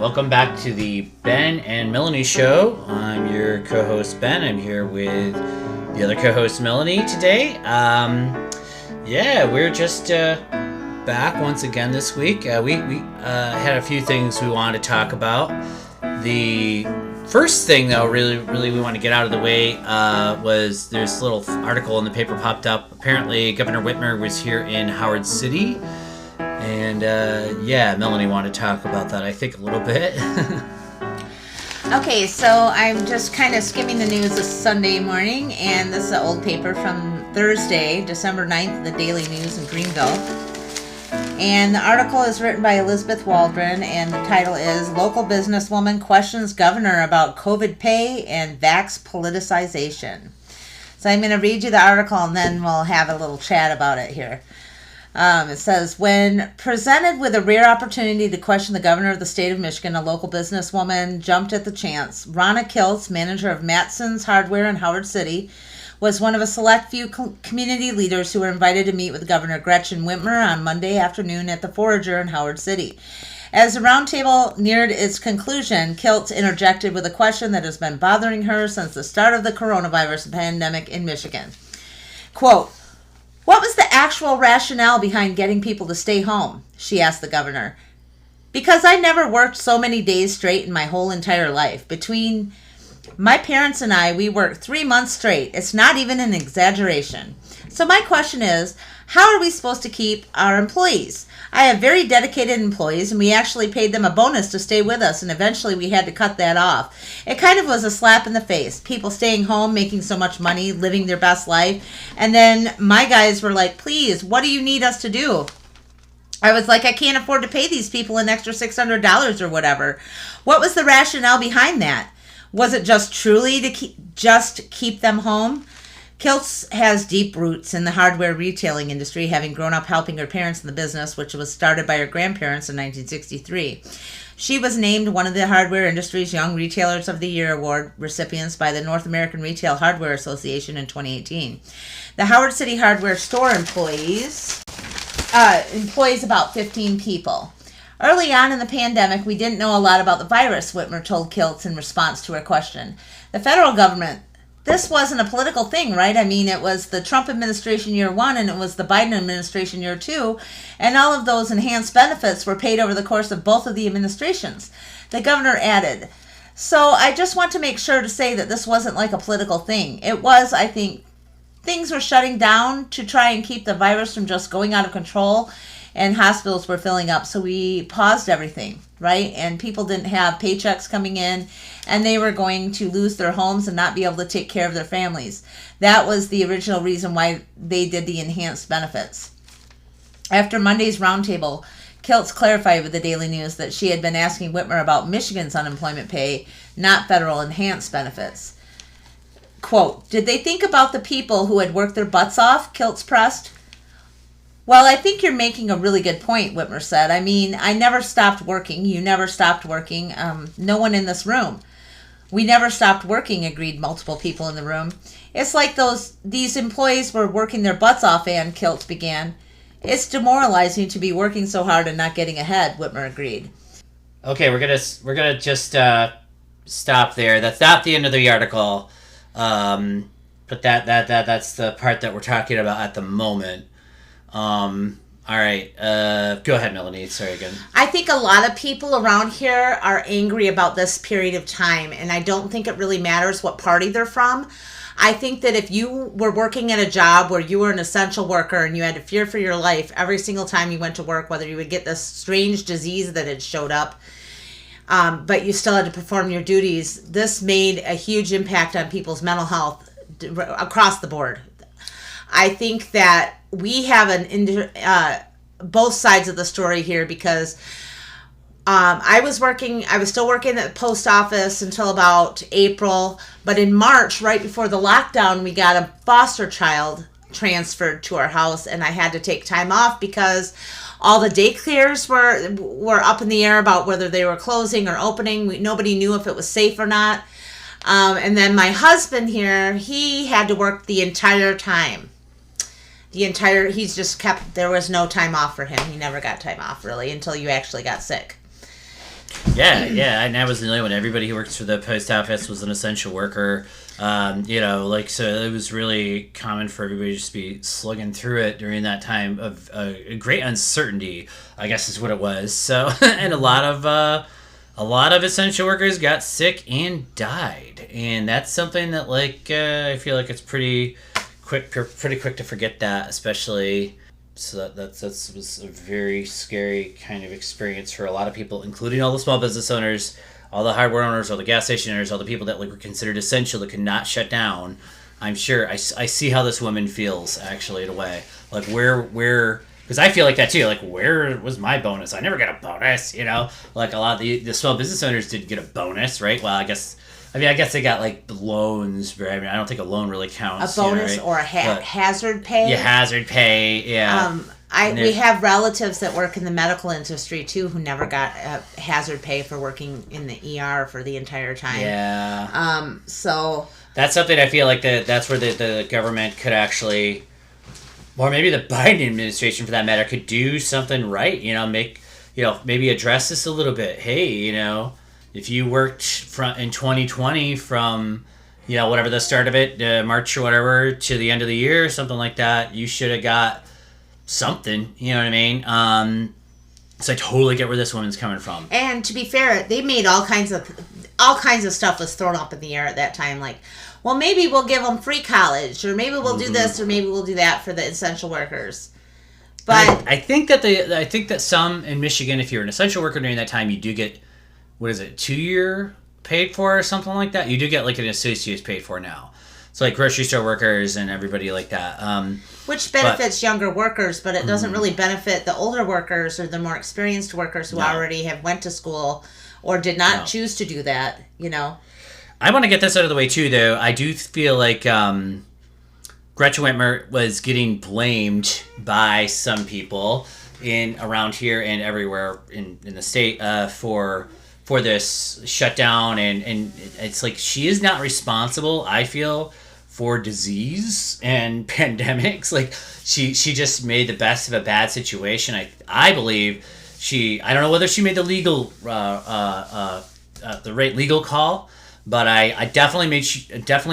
Welcome back to the Ben and Melanie Show. I'm your co-host Ben. I'm here with the other co-host Melanie today. We're just back once again this week. We had a few things we wanted to talk about. The first thing, though, really we want to get out of the way was there's a little article in the paper popped up. Apparently, Governor Whitmer was here in Howard City. And, Melanie wanted to talk about that, I think, a little bit. Okay, so I'm just kind of skimming the news this Sunday morning, and this is an old paper from Thursday, December 9th, the Daily News in Greenville. And the article is written by Elizabeth Waldron, and the title is Local Businesswoman Questions Governor About COVID Pay and Vax Politicization. So I'm going to read you the article, and then we'll have a little chat about it here. It says, when presented with a rare opportunity to question the governor of the state of Michigan, a local businesswoman jumped at the chance. Ronna Kiltz, manager of Matson's Hardware in Howard City, was one of a select few community leaders who were invited to meet with Governor Gretchen Whitmer on Monday afternoon at the Forager in Howard City. As the roundtable neared its conclusion, Kiltz interjected with a question that has been bothering her since the start of the coronavirus pandemic in Michigan. Quote, "What was the actual rationale behind getting people to stay home?" she asked the governor. "Because I never worked so many days straight in my whole entire life. Between my parents and I, we worked 3 months straight. It's not even an exaggeration. So my question is, how are we supposed to keep our employees? I have very dedicated employees, and we actually paid them a bonus to stay with us, and eventually we had to cut that off. It kind of was a slap in the face. People staying home, making so much money, living their best life. And then my guys were like, please, what do you need us to do? I was like, I can't afford to pay these people an extra $600 or whatever. What was the rationale behind that? Was it just truly to keep them home? Kiltz has deep roots in the hardware retailing industry, having grown up helping her parents in the business, which was started by her grandparents in 1963. She was named one of the hardware industry's Young Retailers of the Year award recipients by the North American Retail Hardware Association in 2018. The Howard City hardware store employs about 15 people. Early on in the pandemic, we didn't know a lot about the virus, Whitmer told Kiltz in response to her question. The federal government, this wasn't a political thing, right? I mean, it was the Trump administration year 1 and it was the Biden administration year 2, and all of those enhanced benefits were paid over the course of both of the administrations. The governor added, so I just want to make sure to say that this wasn't like a political thing. It was, I think, things were shutting down to try and keep the virus from just going out of control, and hospitals were filling up, so we paused everything, right? And people didn't have paychecks coming in, and they were going to lose their homes and not be able to take care of their families. That was the original reason why they did the enhanced benefits. After Monday's roundtable, Kiltz clarified with the Daily News that she had been asking Whitmer about Michigan's unemployment pay, not federal enhanced benefits. Quote, did they think about the people who had worked their butts off? Kiltz pressed. Well, I think you're making a really good point, Whitmer said. I mean, I never stopped working. You never stopped working. No one in this room. We never stopped working, agreed multiple people in the room. It's like these employees were working their butts off, Ann Kiltz began. It's demoralizing to be working so hard and not getting ahead, Whitmer agreed. Okay, we're gonna just stop there. That's not the end of the article, but that's the part that we're talking about at the moment. All right. Go ahead, Melanie. Sorry again. I think a lot of people around here are angry about this period of time, and I don't think it really matters what party they're from. I think that if you were working at a job where you were an essential worker and you had to fear for your life every single time you went to work, whether you would get this strange disease that had showed up, but you still had to perform your duties, this made a huge impact on people's mental health across the board. I think that we have both sides of the story here because I was still working at the post office until about April, but in March, right before the lockdown, we got a foster child transferred to our house, and I had to take time off because all the daycares were up in the air about whether they were closing or opening. Nobody knew if it was safe or not. And then my husband here, he had to work the entire time. There was no time off for him. He never got time off really until you actually got sick. Yeah, and I was the only one. Everybody who works for the post office was an essential worker. So it was really common for everybody to just be slugging through it during that time of great uncertainty, I guess is what it was. So, and a lot of essential workers got sick and died, and that's something that I feel like it's pretty quick to forget that, especially. So that was a very scary kind of experience for a lot of people, including all the small business owners, all the hardware owners, all the gas station owners, all the people that were considered essential that could not shut down. I'm sure I see how this woman feels, actually, in a way. Where because I feel like that too. Where was my bonus? I never got a bonus, A lot of the small business owners did get a bonus, right? Well, I guess they got loans, but I don't think a loan really counts. A bonus or a hazard pay. Yeah, hazard pay. Yeah. We have relatives that work in the medical industry too who never got hazard pay for working in the ER for the entire time. Yeah. So that's something I feel like that's where the government could actually, or maybe the Biden administration for that matter, could do something right. Maybe address this a little bit. Hey, if you worked in 2020 from, whatever the start of it, March or whatever, to the end of the year, something like that, you should have got something. You know what I mean? So I totally get where this woman's coming from. And to be fair, they made all kinds of stuff was thrown up in the air at that time. Well, maybe we'll give them free college, or maybe we'll do this, or maybe we'll do that for the essential workers. But I think that some in Michigan, if you're an essential worker during that time, you do get, what is it, 2-year paid for or something like that? You do get an associate's paid for now. So grocery store workers and everybody like that. Which benefits younger workers, but it doesn't really benefit the older workers or the more experienced workers who already have went to school or did not choose to do that, I want to get this out of the way too, though. I do feel like Gretchen Whitmer was getting blamed by some people around here and everywhere in the state for this shutdown, and it's she is not responsible, I feel, for disease and pandemics. She just made the best of a bad situation. I believe I don't know whether she made the legal the right legal call, but I definitely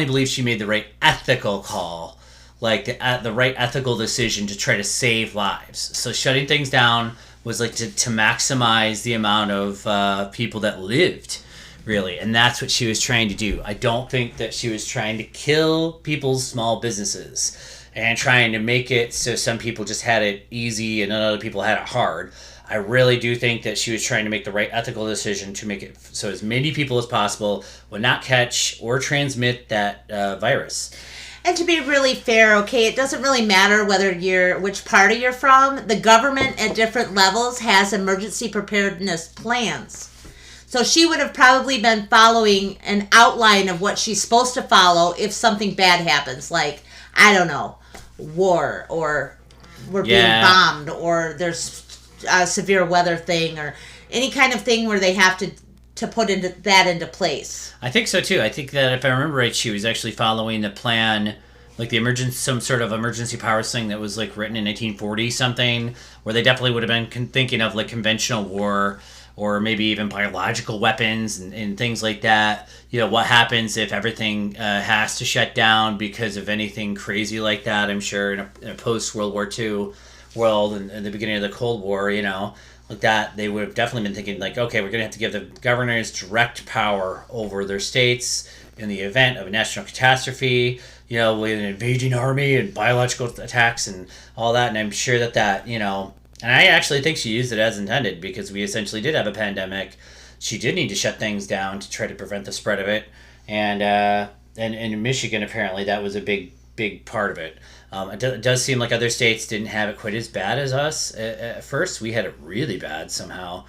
believe she made the right ethical call, the right ethical decision to try to save lives. So shutting things down was to maximize the amount of people that lived, really, and that's what she was trying to do. I don't think that she was trying to kill people's small businesses and trying to make it so some people just had it easy and other people had it hard. I really do think that she was trying to make the right ethical decision to make it so as many people as possible would not catch or transmit that virus. And to be really fair, okay, it doesn't really matter which party you're from. The government at different levels has emergency preparedness plans. So she would have probably been following an outline of what she's supposed to follow if something bad happens, I don't know, war, or we're being bombed, or there's a severe weather thing, or any kind of thing where they have to put into place. I think so too. I think that if I remember right, she was actually following the plan, some sort of emergency powers thing that was written in 1940 something, where they definitely would have been thinking of conventional war, or maybe even biological weapons and things like that. What happens if everything has to shut down because of anything crazy like that? I'm sure in a post World War II world and in the beginning of the Cold War, that, they would have definitely been thinking okay, we're going to have to give the governors direct power over their states in the event of a national catastrophe, with an invading army and biological attacks and all that. And I'm sure that and I actually think she used it as intended, because we essentially did have a pandemic. She did need to shut things down to try to prevent the spread of it. And in Michigan, apparently, that was a big part of it. It does seem like other states didn't have it quite as bad as us at first. We had it really bad somehow.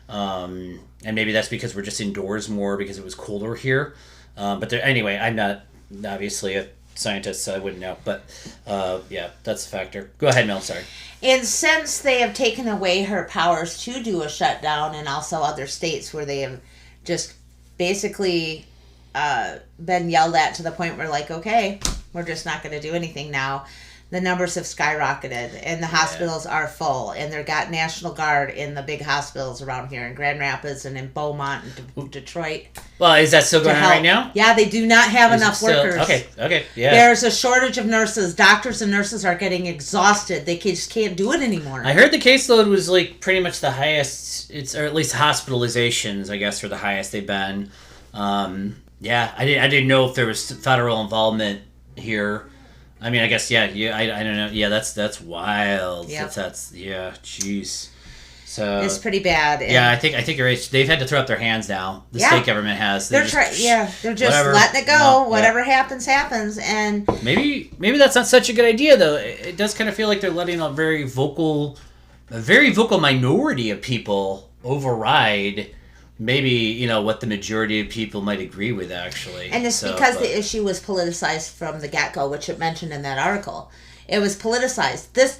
And maybe that's because we're just indoors more because it was colder here. Anyway, I'm not obviously a scientist, so I wouldn't know. But that's a factor. Go ahead, Mel, sorry. And since they have taken away her powers to do a shutdown, and also other states where they have just basically been yelled at to the point where okay, we're just not going to do anything now. the numbers have skyrocketed, and the hospitals are full, and they've got National Guard in the big hospitals around here in Grand Rapids and in Beaumont and Detroit. Well, is that still going on right now? Yeah, they do not have enough workers. Okay, yeah. There's a shortage of nurses. Doctors and nurses are getting exhausted. They just can't do it anymore. I heard the caseload was like pretty much the highest, or at least hospitalizations, I guess, are the highest they've been. Yeah, I didn't know if there was federal involvement here. I mean, I guess, I don't know. Yeah, that's wild. Yep. Jeez. So it's pretty bad. Yeah, I think you're right. They've had to throw up their hands now. The state government has. They're just letting it go. Whatever happens, and maybe that's not such a good idea, though. It does kind of feel like they're letting a very vocal minority of people override maybe, what the majority of people might agree with, actually. And it's because the issue was politicized from the get-go, which it mentioned in that article. It was politicized. This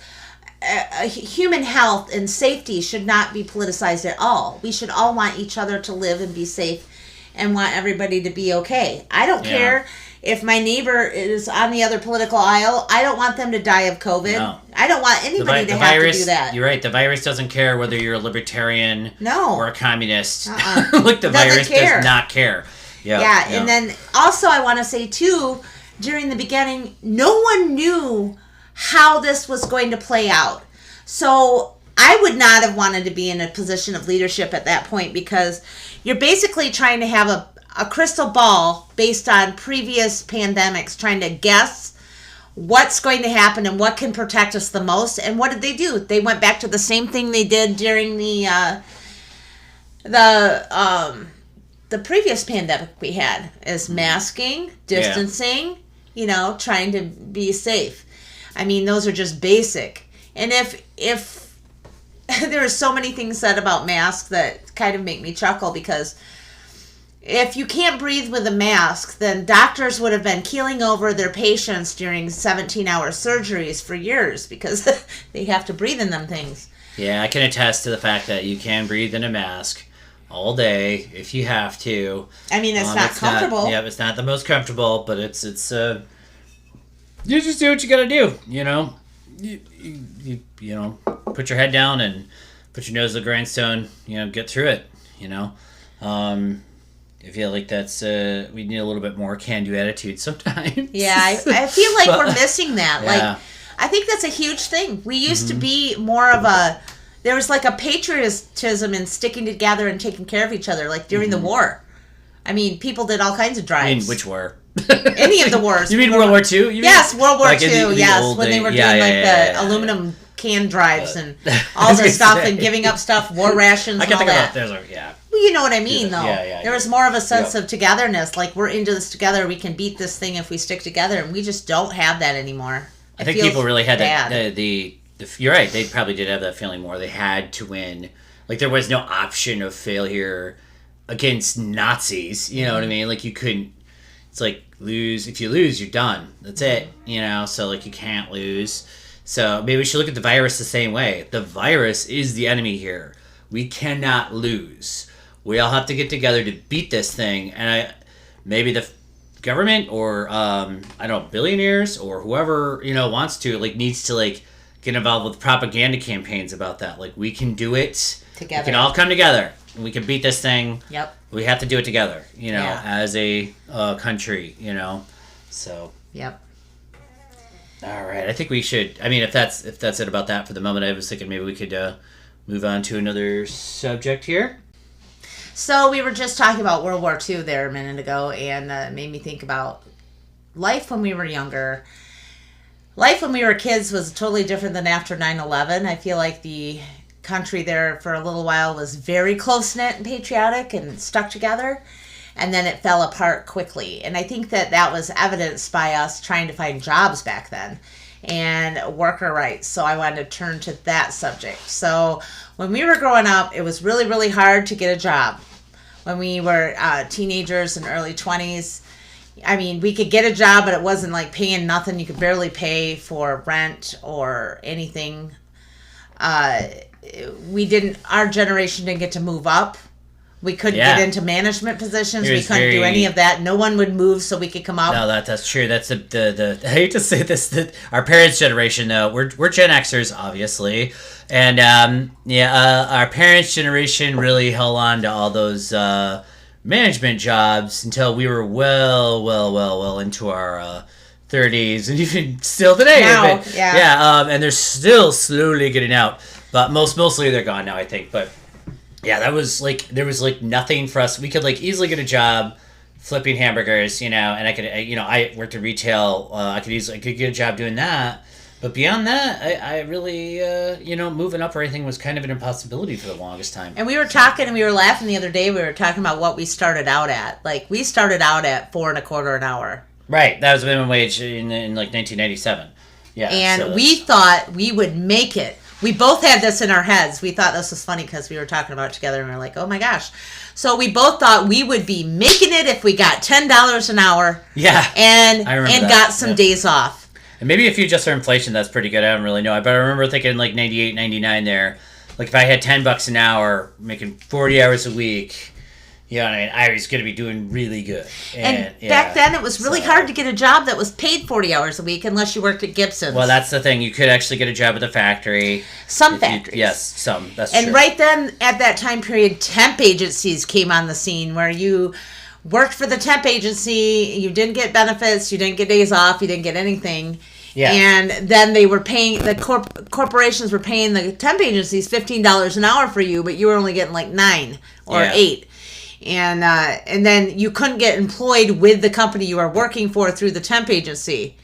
human health and safety should not be politicized at all. We should all want each other to live and be safe and want everybody to be okay. I don't care if my neighbor is on the other political aisle. I don't want them to die of COVID. No. I don't want anybody to have to do that. You're right. The virus doesn't care whether you're a libertarian or a communist. Like the virus does not care. Yeah. And then also I want to say too, during the beginning, no one knew how this was going to play out. So I would not have wanted to be in a position of leadership at that point, because you're basically trying to have a crystal ball based on previous pandemics, trying to guess what's going to happen and what can protect us the most. And what did they do? They went back to the same thing they did during the previous pandemic we had, is masking, distancing, trying to be safe. I mean, those are just basic. And if there are so many things said about masks that kind of make me chuckle, because if you can't breathe with a mask, then doctors would have been keeling over their patients during 17-hour surgeries for years, because they have to breathe in them things. Yeah, I can attest to the fact that you can breathe in a mask all day if you have to. I mean, it's not comfortable. It's not the most comfortable, but it's you just do what you gotta do, You put your head down and put your nose to the grindstone, get through it, I feel like that's, we need a little bit more can-do attitude sometimes. Yeah, I feel like we're missing that. Yeah. Like, I think that's a huge thing. We used to be more of there was like a patriotism in sticking together and taking care of each other, like during the war. I mean, people did all kinds of drives. I mean, which war? Any of the wars. You mean World War II? Yes, World War II, yes. When they were doing the aluminum can drives and all this stuff and giving up stuff, war rations and all that. Well, you know what I mean, though. There was more of a sense of togetherness. Like, we're into this together. We can beat this thing if we stick together. And we just don't have that anymore. I think people really had that. You're right. They probably did have that feeling more. They had to win. Like, there was no option of failure against Nazis. You know what I mean? Like, you couldn't. It's like, if you lose, you're done. That's it. So, like, you can't lose. So maybe we should look at the virus the same way. The virus is the enemy here. We cannot lose. We all have to get together to beat this thing. And maybe the government or, billionaires or whoever, wants to, needs to, get involved with propaganda campaigns about that. Like, we can do it together. We can all come together. And we can beat this thing. Yep. We have to do it together, as a country, So. Yep. All right. I think we should. I mean, if that's it about that for the moment, I was thinking maybe we could move on to another subject here. So we were just talking about World War II there a minute ago, and it made me think about life when we were younger. Life when we were kids was totally different than after 9/11. I feel like the country there for a little while was very close-knit and patriotic and stuck together, and then it fell apart quickly. And I think that was evidenced by us trying to find jobs back then and worker rights. So I wanted to turn to that subject. So when we were growing up, it was really, really hard to get a job. When we were teenagers and early 20s, I mean, we could get a job, but it wasn't like paying nothing. You could barely pay for rent or anything. Our generation didn't get to move We couldn't get into management positions. We couldn't do any of that. No one would move so we could come out. No, that's true. That's the I hate to say this, that our parents' generation, though, we're Gen Xers, obviously. And, our parents' generation really held on to all those management jobs until we were well into our 30s, and even still today. Now, and they're still slowly getting out. But mostly they're gone now, I think. But yeah, that was like, there was like nothing for us. We could like easily get a job flipping hamburgers, and I could, I worked in retail. I could get a job doing that. But beyond that, I really, moving up or anything was kind of an impossibility for the longest time. And we were talking, and we were laughing the other day. We were talking about what we started out at. Like, we started out at $4.25 an hour. Right, that was minimum wage in like 1997. Yeah, and we thought we would make it. We both had this in our heads. We thought this was funny because we were talking about it together, and we were like, oh my gosh. So we both thought we would be making it if we got $10 an hour. Yeah, and got some days off. And maybe if you adjust for inflation, that's pretty good. I don't really know. But I remember thinking like 98, 99 there. Like if I had $10 an hour, making 40 hours a week, I was going to be doing really good. And back then, it was really hard to get a job that was paid 40 hours a week unless you worked at Gibson's. Well, that's the thing. You could actually get a job at the factory. Some factories. Yes, some. That's true. And right then, at that time period, temp agencies came on the scene where you worked for the temp agency, you didn't get benefits, you didn't get days off, you didn't get anything. Yeah. And then they were paying, the corporations were paying the temp agencies $15 an hour for you, but you were only getting like $9 or $8. And then you couldn't get employed with the company you were working for through the temp agency.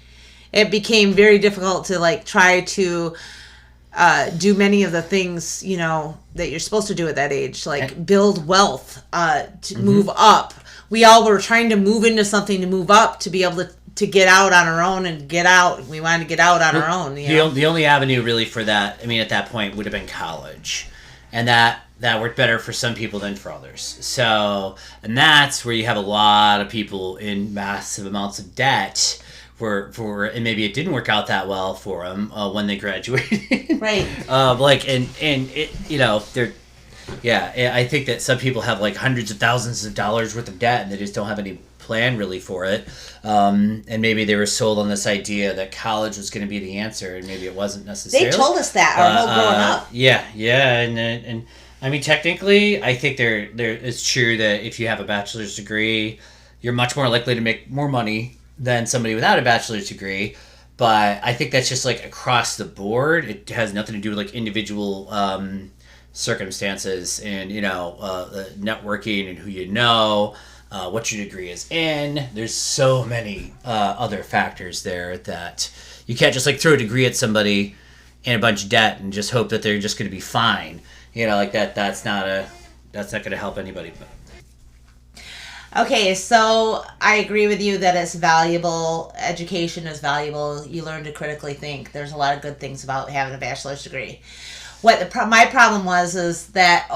It became very difficult to like try to do many of the things, that you're supposed to do at that age, like build wealth, to move up. We all were trying to move into something to move up, to be able to get out on our own and get out. We wanted to get out on our own. The only avenue really for that, at that point, would have been college. And that worked better for some people than for others. So, and that's where you have a lot of people in massive amounts of debt and maybe it didn't work out that well for them when they graduated. Right. I think that some people have like hundreds of thousands of dollars worth of debt and they just don't have any plan really for it. And maybe they were sold on this idea that college was going to be the answer, and maybe it wasn't necessarily. They told us that our whole growing up. Yeah, and technically, I think it's true that if you have a bachelor's degree, you're much more likely to make more money than somebody without a bachelor's degree. But I think that's just like across the board. It has nothing to do with like individual circumstances and networking and who you know. What your degree is in. There's so many other factors there that you can't just like throw a degree at somebody and a bunch of debt and just hope that they're just going to be fine. That's not going to help anybody. Okay, so I agree with you that it's valuable. Education is valuable. You learn to critically think. There's a lot of good things about having a bachelor's degree. What my problem is that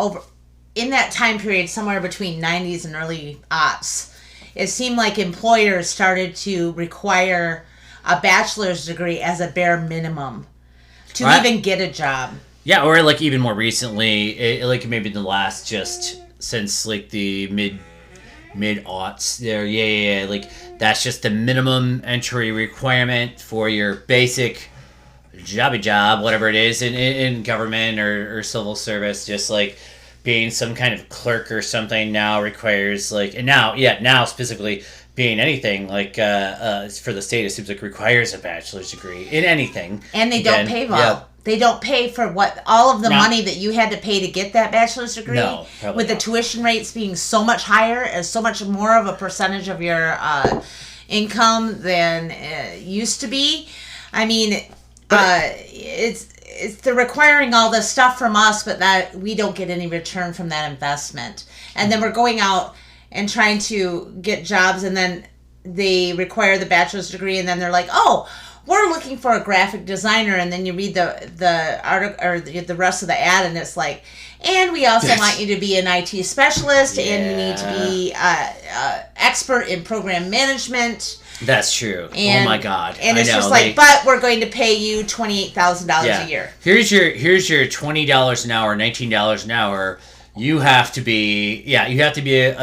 in that time period, somewhere between 90s and early aughts, it seemed like employers started to require a bachelor's degree as a bare minimum to even get a job. Yeah, or like even more recently, like maybe the last just since like the mid-aughts there. Yeah. Like that's just the minimum entry requirement for your basic job, whatever it is in government or civil service, just like being some kind of clerk or something now requires like, and now specifically being anything like for the state, it seems like requires a bachelor's degree in anything. And they don't pay well. Yeah. They don't pay for all of the money that you had to pay to get that bachelor's degree. No, with the tuition rates being so much higher, as so much more of a percentage of your income than it used to be. They're requiring all this stuff from us, but that we don't get any return from that investment. And then we're going out and trying to get jobs, and then they require the bachelor's degree, and then they're like, "Oh, we're looking for a graphic designer," and then you read the article or the rest of the ad, and it's like, "And we also want you to be an IT specialist, and you need to be expert in program management." That's true. Oh my God! And it's just like, but we're going to pay you $28,000 a year. Here's your $20 an hour, $19 an hour. you have to be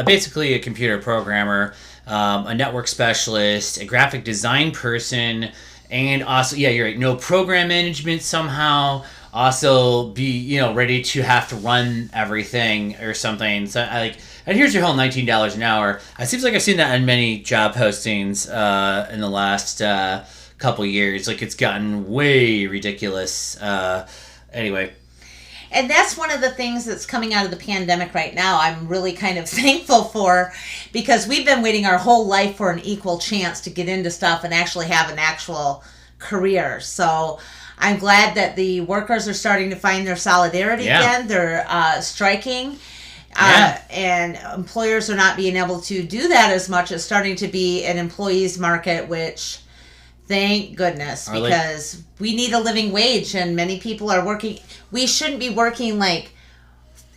basically a computer programmer, a network specialist, a graphic design person, and also, yeah, you're right, no program management somehow. Also be, ready to have to run everything or something. So and here's your whole $19 an hour. It seems like I've seen that in many job postings in the last couple years. Like, it's gotten way ridiculous. Anyway. And that's one of the things that's coming out of the pandemic right now. I'm really kind of thankful for, because we've been waiting our whole life for an equal chance to get into stuff and actually have an actual career. So I'm glad that the workers are starting to find their solidarity again. They're striking. And employers are not being able to do that as much. It's starting to be an employees market, which, thank goodness, because we need a living wage, and many people are working. We shouldn't be working like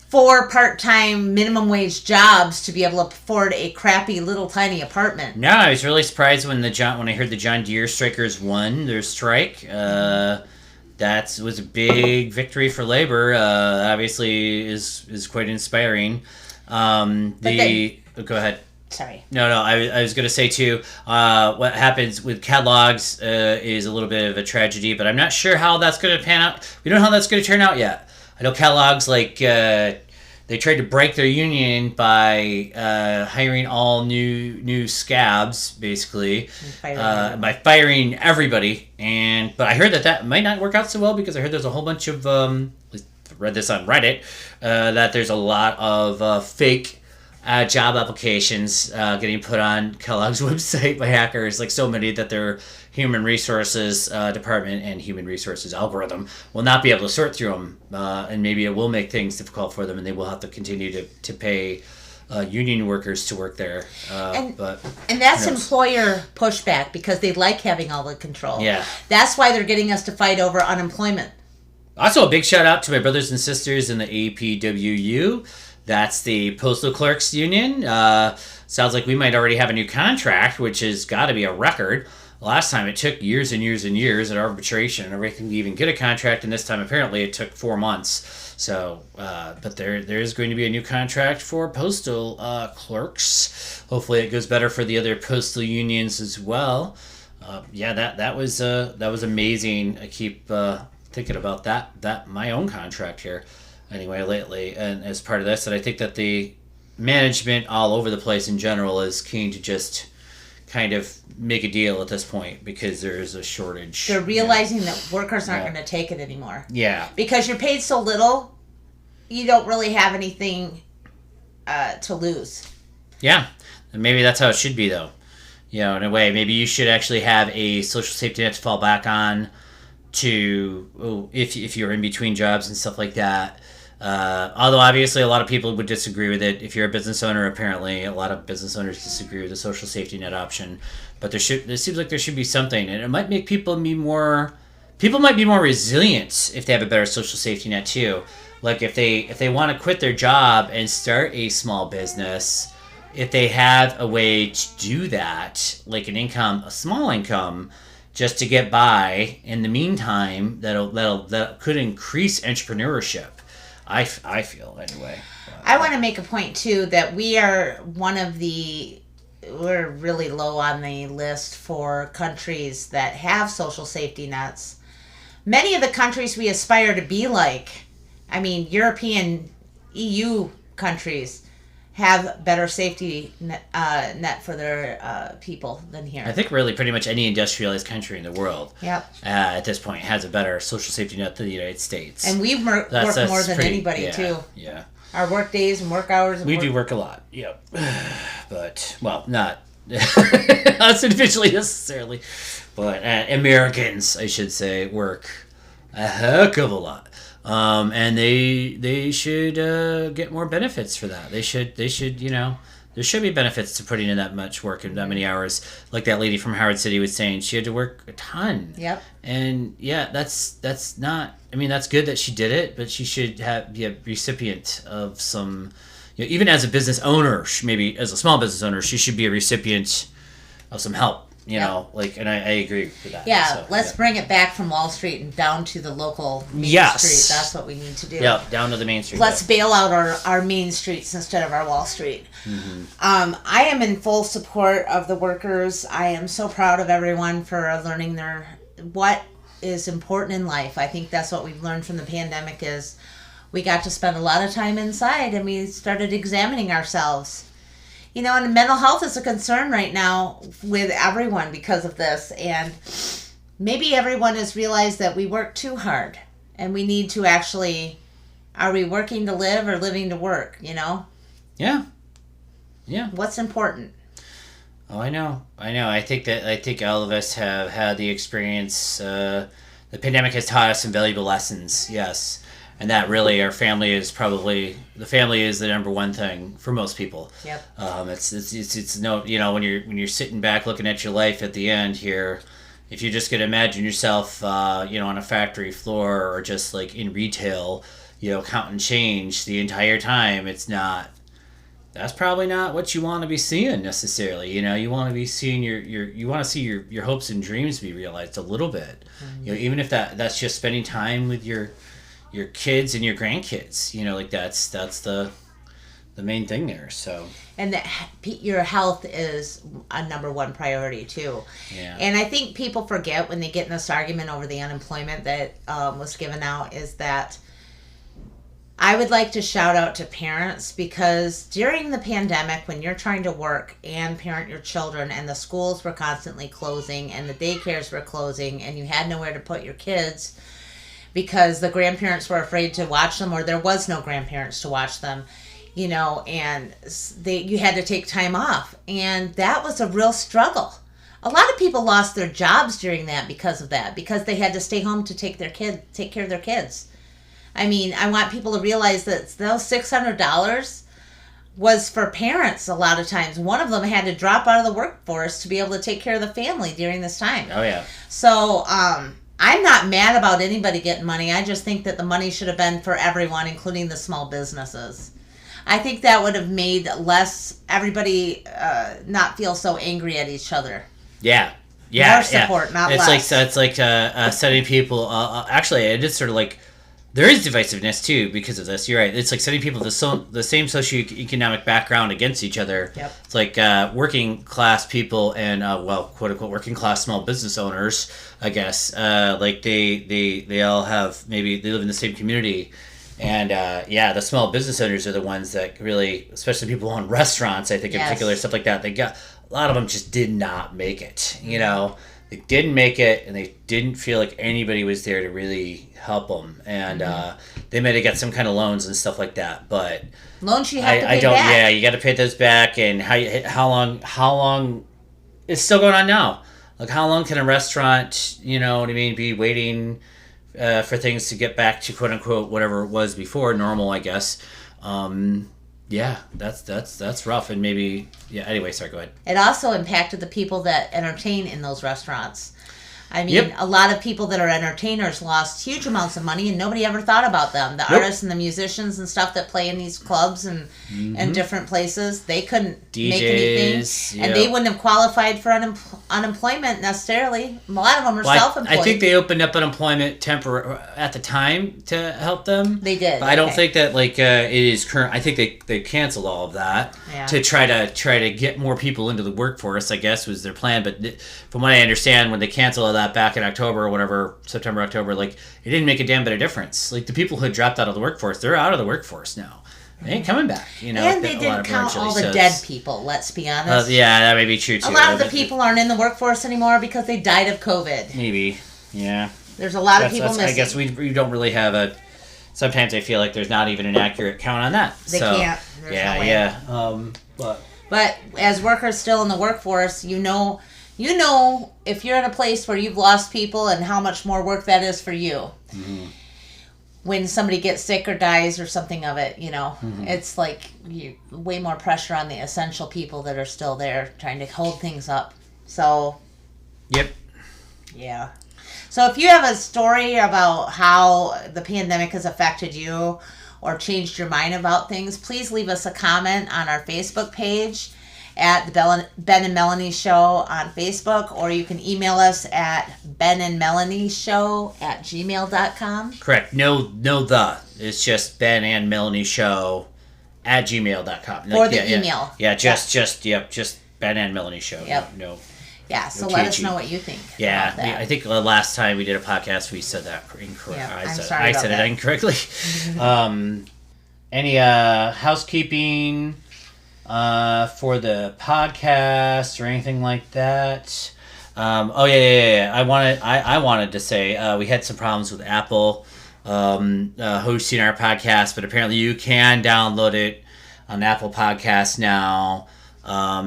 4 part-time minimum wage jobs to be able to afford a crappy little tiny apartment. No, I was really surprised when I heard the John Deere strikers won their strike. That was a big victory for labor. Obviously, is quite inspiring. Go ahead. Sorry. No. I was going to say too. What happens with catalogs is a little bit of a tragedy, but I'm not sure how that's going to pan out. We don't know how that's going to turn out yet. I know catalogs they tried to break their union by hiring all new scabs, basically, by firing everybody. But I heard that might not work out so well, because I heard there's a whole bunch of I read this on Reddit, that there's a lot of fake job applications getting put on Kellogg's website by hackers, like so many that their human resources department and human resources algorithm will not be able to sort through them, and maybe it will make things difficult for them, and they will have to continue to pay union workers to work there. And that's employer pushback, because they like having all the control. Yeah. That's why they're getting us to fight over unemployment. Also, a big shout out to my brothers and sisters in the APWU. That's the Postal Clerks Union. Sounds like we might already have a new contract, which has got to be a record. Last time it took years and years and years at arbitration and everything to even get a contract, and this time apparently it took 4 months. So, but there is going to be a new contract for postal clerks. Hopefully it goes better for the other postal unions as well. That was amazing. I keep thinking about that my own contract here. Anyway, lately, and as part of this, and I think that the management all over the place in general is keen to just kind of make a deal at this point, because there is a shortage. They're realizing that workers aren't going to take it anymore. Yeah. Because you're paid so little, you don't really have anything to lose. Yeah. And maybe that's how it should be, though. In a way, maybe you should actually have a social safety net to fall back on if you're in between jobs and stuff like that. Although obviously a lot of people would disagree with it. If you're a business owner, apparently a lot of business owners disagree with the social safety net option. But there seems like there should be something, and it might make people might be more resilient if they have a better social safety net too. Like if they want to quit their job and start a small business, if they have a way to do that, like a small income, just to get by in the meantime, that could increase entrepreneurship. I feel anyway. I want to make a point too that we're really low on the list for countries that have social safety nets. Many of the countries we aspire to be like, European EU countries, have better safety net for their people than here. I think really pretty much any industrialized country in the world at this point has a better social safety net than the United States. And we work more than anybody, too. Yeah. Our work days and work hours. We do work a lot, yep. But, well, not us individually necessarily. But Americans, I should say, work a heck of a lot. And they should get more benefits for that. They should there should be benefits to putting in that much work and that many hours. Like that lady from Howard City was saying, she had to work a ton. Yep. And that's not. That's good that she did it, but she should be a recipient of some. Even as a business owner, maybe as a small business owner, she should be a recipient of some help you know, like, and I agree with that. Yeah, so, let's bring it back from Wall Street and down to the local main street. That's what we need to do. Yeah, down to the main street. Let's bail out our main streets instead of our Wall Street. Mm-hmm. I am in full support of the workers. I am so proud of everyone for learning what is important in life. I think that's what we've learned from the pandemic is we got to spend a lot of time inside and we started examining ourselves. You know, and mental health is a concern right now with everyone because of this. And maybe everyone has realized that we work too hard and we need to actually, are we working to live or living to work, you know? Yeah. Yeah. What's important? Oh, I know. I think all of us have had the experience. The pandemic has taught us some valuable lessons. Yes. And that really, the family is the number one thing for most people. Yep. It's no, you know, when you're sitting back looking at your life at the end here, if you just could imagine yourself, you know, on a factory floor or just like in retail, you know, counting change the entire time, that's probably not what you want to be seeing necessarily. You know, you want to be seeing you want to see your hopes and dreams be realized a little bit. Mm-hmm. You know, even if that's just spending time with your kids and your grandkids, you know, like that's the main thing there. So, and your health is a number one priority too. Yeah. And I think people forget when they get in this argument over the unemployment that was given out is that I would like to shout out to parents because during the pandemic, when you're trying to work and parent your children and the schools were constantly closing and the daycares were closing and you had nowhere to put your kids because the grandparents were afraid to watch them or there was no grandparents to watch them, you know, and you had to take time off. And that was a real struggle. A lot of people lost their jobs during that because of that, because they had to stay home to take care of their kids. I mean, I want people to realize that those $600 was for parents a lot of times. One of them had to drop out of the workforce to be able to take care of the family during this time. Oh, yeah. So, I'm not mad about anybody getting money. I just think that the money should have been for everyone, including the small businesses. I think that would have made everybody not feel so angry at each other. Yeah. Yeah. More support, not less. It's like setting people, actually, it is sort of like, there is divisiveness too because of this. You're right. It's like setting people the same socioeconomic background against each other. Yep. It's like working class people and quote unquote working class small business owners. I guess like they all have maybe they live in the same community, and the small business owners are the ones that really, especially people who own restaurants. I think in particular stuff like that. A lot of them just did not make it. You know. They didn't make it, and they didn't feel like anybody was there to really help them. And they may have got some kind of loans and stuff like that, but loans you have to pay back. Yeah, you got to pay those back. And how long? It's still going on now. Like how long can a restaurant, you know what I mean, be waiting for things to get back to quote unquote whatever it was before normal, I guess. Yeah, that's rough, and maybe anyway, sorry, go ahead. It also impacted the people that entertain in those restaurants. I mean, a lot of people that are entertainers lost huge amounts of money, and nobody ever thought about them. The artists and the musicians and stuff that play in these clubs and different places, they couldn't make anything, and they wouldn't have qualified for unemployment necessarily. A lot of them are self-employed. I think they opened up unemployment at the time to help them. They did. But I don't think that it is current. I think they canceled all of that to try to get more people into the workforce. I guess was their plan. But from what I understand, when they canceled all that back in October or whatever, September, October, it didn't make a damn bit of difference. Like the people who had dropped out of the workforce, they're out of the workforce now. They ain't coming back, you know. And they didn't count all the dead people, let's be honest. Yeah, that may be true too. A lot of the people aren't in the workforce anymore because they died of COVID. Maybe, yeah. There's a lot of people missing. I guess we don't really have sometimes I feel like there's not even an accurate count on that. They can't. There's no way. But as workers still in the workforce, you know if you're in a place where you've lost people and how much more work that is for you. Mm-hmm. When somebody gets sick or dies or something of it, it's like way more pressure on the essential people that are still there trying to hold things up. So. Yep. Yeah. So if you have a story about how the pandemic has affected you or changed your mind about things, please leave us a comment on our Facebook page. at the Ben and Melanie Show on Facebook, or you can email us at benandmelanieshow@gmail.com. Correct. No, it's just Ben and Melanie Show at gmail.com. Or the email. Yeah, just Ben and Melanie Show. Yep. No. Yeah, so let us know what you think. Yeah, about that. I think the last time we did a podcast, we said that incorrect. Yeah, I said it incorrectly. Any housekeeping for the podcast or anything like that? I wanted to say we had some problems with Apple hosting our podcast, but apparently you can download it on Apple Podcasts now.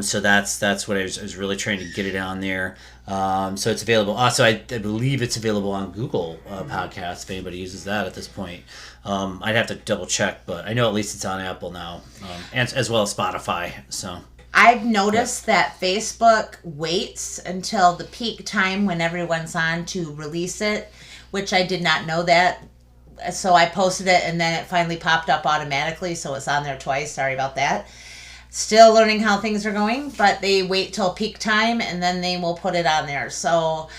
So that's what I was really trying to get it on there. So it's available. Also, I believe it's available on Google Podcasts if anybody uses that at this point. I'd have to double check, but I know at least it's on Apple now, and as well as Spotify. So I've noticed that Facebook waits until the peak time when everyone's on to release it, which I did not know that. So I posted it, and then it finally popped up automatically, so it's on there twice. Sorry about that. Still learning how things are going, but they wait till peak time, and then they will put it on there. So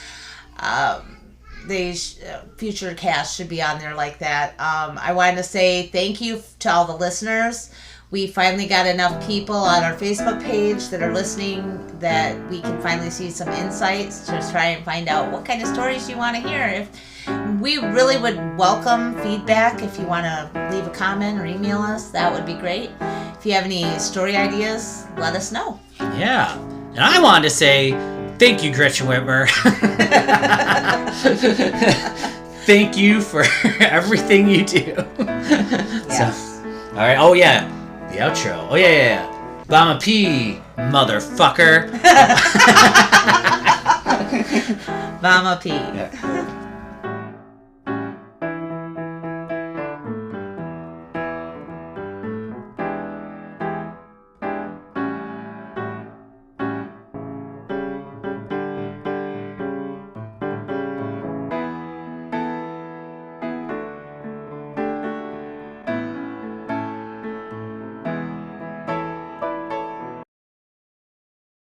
future cast should be on there like that. I wanted to say thank you to all the listeners. We finally got enough people on our Facebook page that are listening that we can finally see some insights to try and find out what kind of stories you want to hear. We really would welcome feedback. If you want to leave a comment or email us, that would be great. If you have any story ideas, let us know. Yeah. And I wanted to say thank you, Gretchen Whitmer. Thank you for everything you do. Yes. So, all right. Oh, yeah. The outro. Oh, yeah. Mama P, motherfucker. Mama P. Yeah.